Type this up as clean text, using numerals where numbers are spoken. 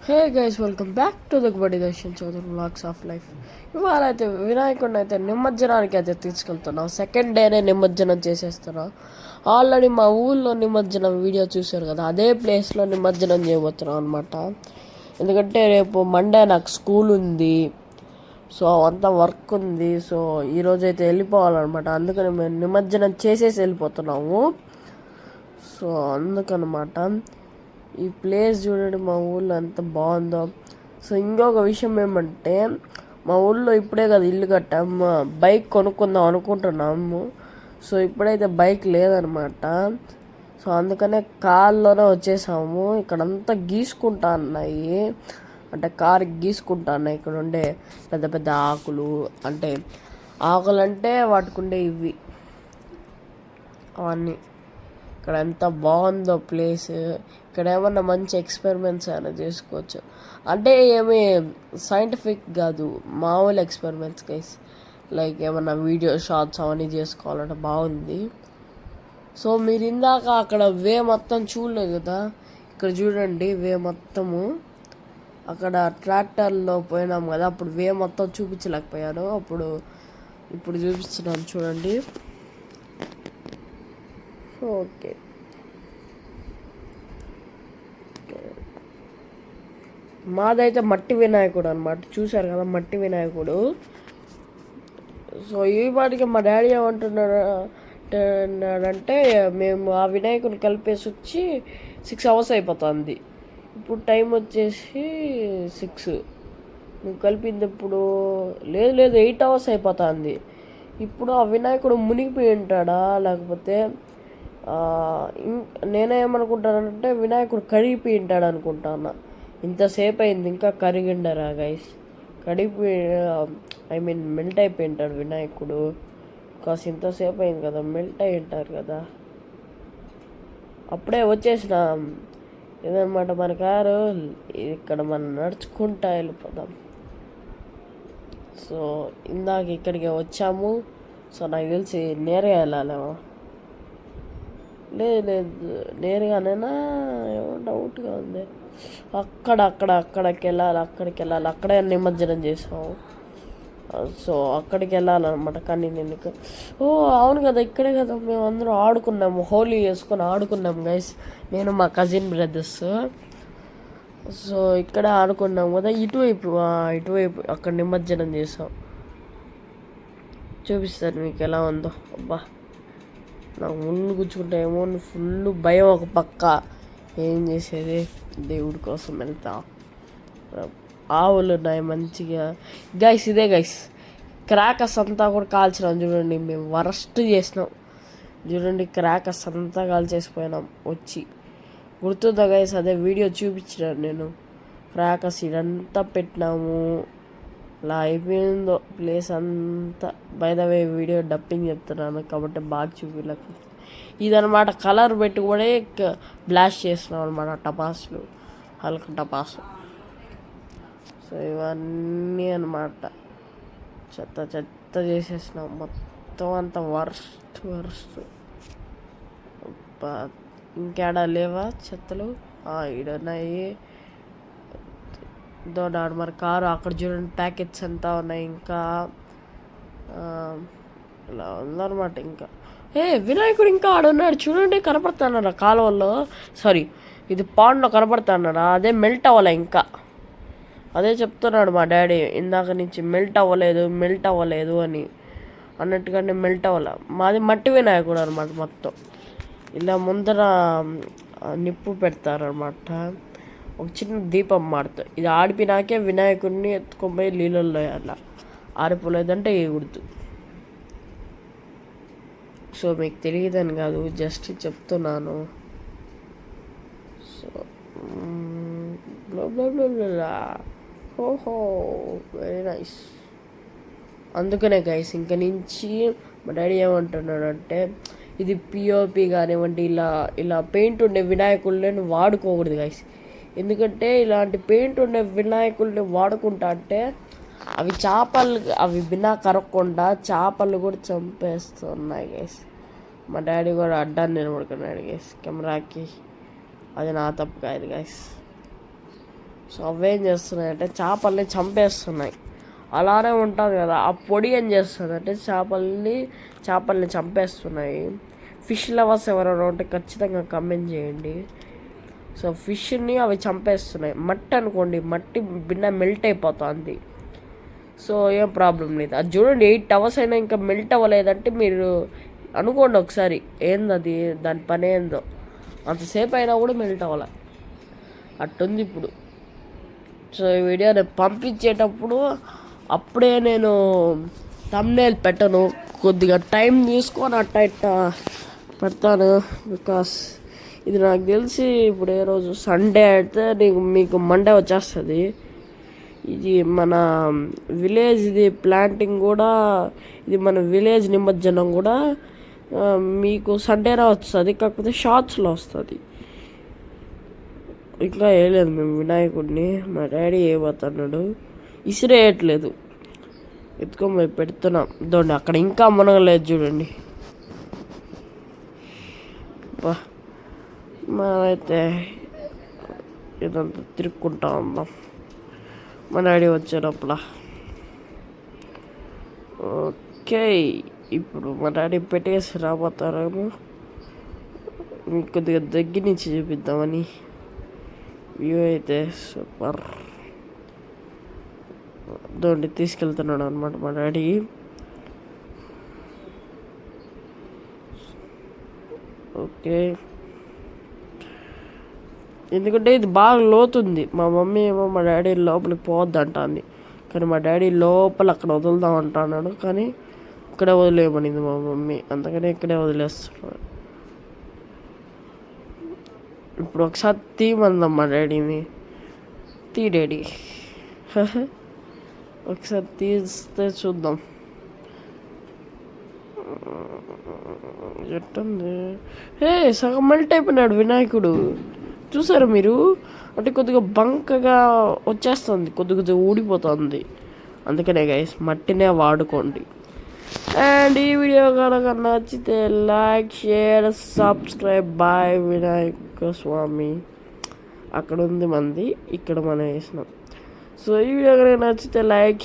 Hey guys, welcome back to the Badi Darshan Chowdary vlogs of life. ఇవాళ అయితే వినాయకుడిని అయితే నిమజ్జనానికి అయితే తీసుకెళ్తున్నాం. సెకండ్ డేనే నిమజ్జనం చేసేస్తున్నాం. ఆల్రెడీ మా ఊళ్ళో నిమజ్జనం వీడియో చూశారు కదా, అదే ప్లేస్లో నిమజ్జనం చేయబోతున్నాం అనమాట. ఎందుకంటే రేపు మండే నాకు స్కూల్ ఉంది, సో అంతా వర్క్ ఉంది. సో ఈరోజైతే వెళ్ళిపోవాలన్నమాట. అందుకని మేము నిమజ్జనం చేసేసి వెళ్ళిపోతున్నాము. సో అందుకనమాట ఈ ప్లేస్ చూడండి, మా ఊళ్ళో ఎంత బాగుందో. సో ఇంకొక విషయం ఏమంటే, మా ఊళ్ళో ఇప్పుడే కదా ఇల్లు కట్టాము, బైక్ కొనుక్కుందాం అనుకుంటున్నాము. సో ఇప్పుడైతే బైక్ లేదనమాట. సో అందుకనే కార్లోనే వచ్చేసాము. ఇక్కడంతా గీసుకుంటా ఉన్నాయి, అంటే కారు గీసుకుంటా ఉన్నాయి. ఇక్కడ ఉండే పెద్ద పెద్ద ఆకులు, అంటే ఆకులు అంటే వాటికి ఉండే ఇవి అవన్నీ. ఇక్కడ ఎంత బాగుందో ప్లేస్. ఇక్కడ ఏమన్నా మంచి ఎక్స్పెరిమెంట్స్ అయినా చేసుకోవచ్చు. అంటే ఏమి సైంటిఫిక్ కాదు, మామూలు ఎక్స్పెరిమెంట్స్ గైస్. లైక్ ఏమన్నా వీడియో షార్ట్స్ అవన్నీ చేసుకోవాలంటే బాగుంది. సో మీరు ఇందాక అక్కడ వే మొత్తం చూడలేదు కదా, ఇక్కడ చూడండి వే మొత్తము. అక్కడ ట్రాక్టర్లో పోయినాం కదా, అప్పుడు వే మొత్తం చూపించలేకపోయాను. ఇప్పుడు చూపిస్తున్నాను చూడండి. ఓకే, మాదైతే మట్టి వినాయకుడు అనమాట. చూశారు కదా మట్టి వినాయకుడు. సో ఈ వాటికి మా డాడీ ఏమంటున్నాడంటే, మేము ఆ వినాయకుడిని కలిపేసి వచ్చి 6 hours అయిపోతుంది. ఇప్పుడు టైం వచ్చేసి 6. నువ్వు కలిపింది ఇప్పుడు లేదు 8 hours అయిపోతుంది. ఇప్పుడు ఆ వినాయకుడు మునిగిపోయి ఉంటాడా, లేకపోతే నేనేమనుకుంటానంటే వినాయకుడు కరిగిపోయి ఉంటాడు అనుకుంటాను. ఇంతసేపు అయింది ఇంకా కరిగిండరా గైస్. మెల్ట్ అయిపోయి ఉంటాడు వినాయకుడు. కాస్త ఇంతసేపు అయింది కదా, మెల్ట్ అయి ఉంటారు కదా. అప్పుడే వచ్చేసిన ఇదనమాట మన కారు. ఇక్కడ మనం నడుచుకుంటా వెళ్ళిపోదాం. సో ఇందాక ఇక్కడికి వచ్చాము. సో నాకు తెలిసి నేరుగా వెళ్ళాలేమో. లేదు నేరుగానేనా, ఏమో డౌట్గా ఉంది. అక్కడికి వెళ్ళాలి. అక్కడే నిమజ్జనం చేసాము. సో అక్కడికి వెళ్ళాలన్నమాట. కానీ నేను అవును కదా, ఇక్కడే కదా మేము అందరం ఆడుకున్నాము, హోలీ వేసుకొని ఆడుకున్నాము గైస్, నేను మా కజిన్ బ్రదర్స్. సో ఇక్కడే ఆడుకున్నాము కదా. ఇటువైపు అక్కడ నిమజ్జనం చేసాం. చూపిస్తాను మీకు ఎలా ఉందో. అబ్బా, నాకు ముందు కూర్చుంటే ఏమో ఫుల్ భయం ఒక పక్క. ఏం చేసేది, దేవుడి కోసం వెళ్తా. ఆవులు ఉన్నాయి మంచిగా గైస్. ఇదే గైస్ క్రాకర్స్ అంతా కూడా కాల్చినాం చూడండి. మేము వరస్ట్ చేసినాం చూడండి. క్రాకర్స్ అంతా కాల్చేసిపోయినాం వచ్చి. గుర్తుందా గైస్, అదే వీడియో చూపించినాను నేను. క్రాకర్స్ ఇదంతా పెట్టినాము. అలా అయిపోయిందో ప్లేస్ అంతా. By the way video dubbing చెప్తున్నాను కాబట్టి బాగా చూపించలేకపోతే. ఇదనమాట కలర్ పెట్టి కూడా బ్లాస్ట్ చేస్తున్నాం అనమాట, టపాసులు, హల్క టపాసు. సో ఇవన్నీ అనమాట చెత్త చేసేసినాం మొత్తం అంతా. వర్స్ట్ ఇంకేడా లేవా చెత్తలు? ఈడున్నాయి. దోడాడు మరి కారు. అక్కడ చూడండి ప్యాకెట్స్ అంతా ఉన్నాయి. ఇంకా ఇలా ఉందన్నమాట. ఇంకా వినాయకుడు ఇంకా ఆడున్నాడు చూడండి, కనపడుతున్నాడు కాలువల్లో. సారీ, ఇది పాండ్లో కనపడుతున్నాడు. అదే మెల్ట్ అవ్వలే ఇంకా. అదే చెప్తున్నాడు మా డాడీ ఇందాక నుంచి, మెల్ట్ అవ్వలేదు అని అన్నట్టుగానే మెల్ట్ అవ్వలే. మాది మట్టి వినాయకుడు అనమాట. మొత్తం ఇలా ముందర నిప్పు పెడతారనమాట, ఒక చిన్న దీపం మాడుతుంది. ఇది ఆడిపినాకే వినాయకుడిని ఎత్తుకొని పోయి నీళ్ళల్లో అలా ఆరిపోలేదంటే వేయకూడదు. సో మీకు తెలియదని కాదు, జస్ట్ చెప్తున్నాను. సో ఓహో వెరీ నైస్. అందుకనే గైస్ ఇంక నుంచి మా డాడీ ఏమంటున్నాడంటే, ఇది పిఓపి కానివ్వండి, ఇలా పెయింట్ ఉండే వినాయకుడిని వాడుకోకూడదు గైస్. ఎందుకంటే ఇలాంటి పెయింట్ ఉండే వినాయకుడిని వాడుకుంటా అంటే అవి బిన్నా కరగకుండా చేపలు కూడా చంపేస్తున్నాయి గైస్. మా డాడీ కూడా అడ్డాన్ని నిలబడుకున్నాడు గైస్ కెమెరాకి. అది నా తప్పు కాదు గైస్. సో అవేం చేస్తున్నాయి అంటే చేపల్ని చంపేస్తున్నాయి. అలానే ఉంటుంది కదా, ఆ పొడి ఏం చేస్తుంది అంటే చేపల్ని చంపేస్తున్నాయి. ఫిష్ లవర్స్ ఎవరైనా ఉంటే ఖచ్చితంగా కమెంట్ చేయండి. సో ఫిష్ని అవి చంపేస్తున్నాయి. మట్టి అనుకోండి, మట్టి బిన్న మెల్ట్ అయిపోతుంది. సో ఏం ప్రాబ్లం లేదు. అది చూడండి 8 hours అయినా ఇంకా మెల్ట్ అవ్వలేదంటే మీరు అనుకోండి ఒకసారి ఏందది, దాని పని ఏందో. అంతసేపు అయినా కూడా మెల్ట్ అవ్వాలి, అట్టుంది ఇప్పుడు. సో ఈ వీడియో నేను పంపించేటప్పుడు అప్పుడే నేను థంబ్నెయిల్ పెట్టను, కొద్దిగా టైం తీసుకొని అట్ట పెడతాను. బికాస్ ఇది నాకు తెలిసి ఇప్పుడు ఏ రోజు సండే అయితే మీకు మండే వచ్చేస్తుంది. ఇది మన విలేజ్, ఇది ప్లాంటింగ్ కూడా, ఇది మన విలేజ్ నిమజ్జనం కూడా మీకు సండేనే వస్తుంది, కాకపోతే షార్ట్స్లో వస్తుంది. ఇంకా వేయలేదు మేము వినాయకుడిని. మా డాడీ వేయబోతున్నాడు, ఇసిరేయట్లేదు, ఎత్తుకొని పెడుతున్నాం. దోండి అక్కడ ఇంకా మునగలేదు చూడండి. మనమైతే ఇదంతా తిరుక్కుంటా ఉందాం మా డాడీ వచ్చేటప్పుడు. ఓకే, ఇప్పుడు మా డాడీ పెట్టేసి రాబోతారేమో, మీకు కొద్దిగా దగ్గర నుంచి చూపిద్దామని. వ్యూ అయితే సూపర్. దోండి తీసుకెళ్తున్నాడు అనమాట మా డాడీ. ఓకే, ఎందుకంటే ఇది బాగా లోతుంది. మా మమ్మీ ఏమో మా డాడీ లోపలికి పోవద్దు అంటుంది, కానీ మా డాడీ లోపల అక్కడ వదులుదాం అంటున్నాడు, కానీ ఇక్కడే వదిలేయమనింది మా మమ్మీ, అందుకని ఇక్కడే వదిలేస్తున్నాడు. ఇప్పుడు ఒకసారి తీయమందాం మా డాడీని. తీ డాడీ, ఒకసారి తీస్తే చూద్దాం ఎట్టుంది. సగం మెల్ట్ అయిపోయినాడు వినాయకుడు, చూసారా మీరు? అంటే కొద్దిగా బంకగా వచ్చేస్తుంది, కొద్దిగా ఊడిపోతుంది. అందుకనే గైస్ మట్టినే వాడుకోండి. అండ్ ఈ వీడియో కనుక నచ్చితే like, share, subscribe. Bye Vinayaka Swami. అక్కడ ఉంది మంది, ఇక్కడ మనం వేసినాం. సో ఈ వీడియో కనుక నచ్చితే లైక్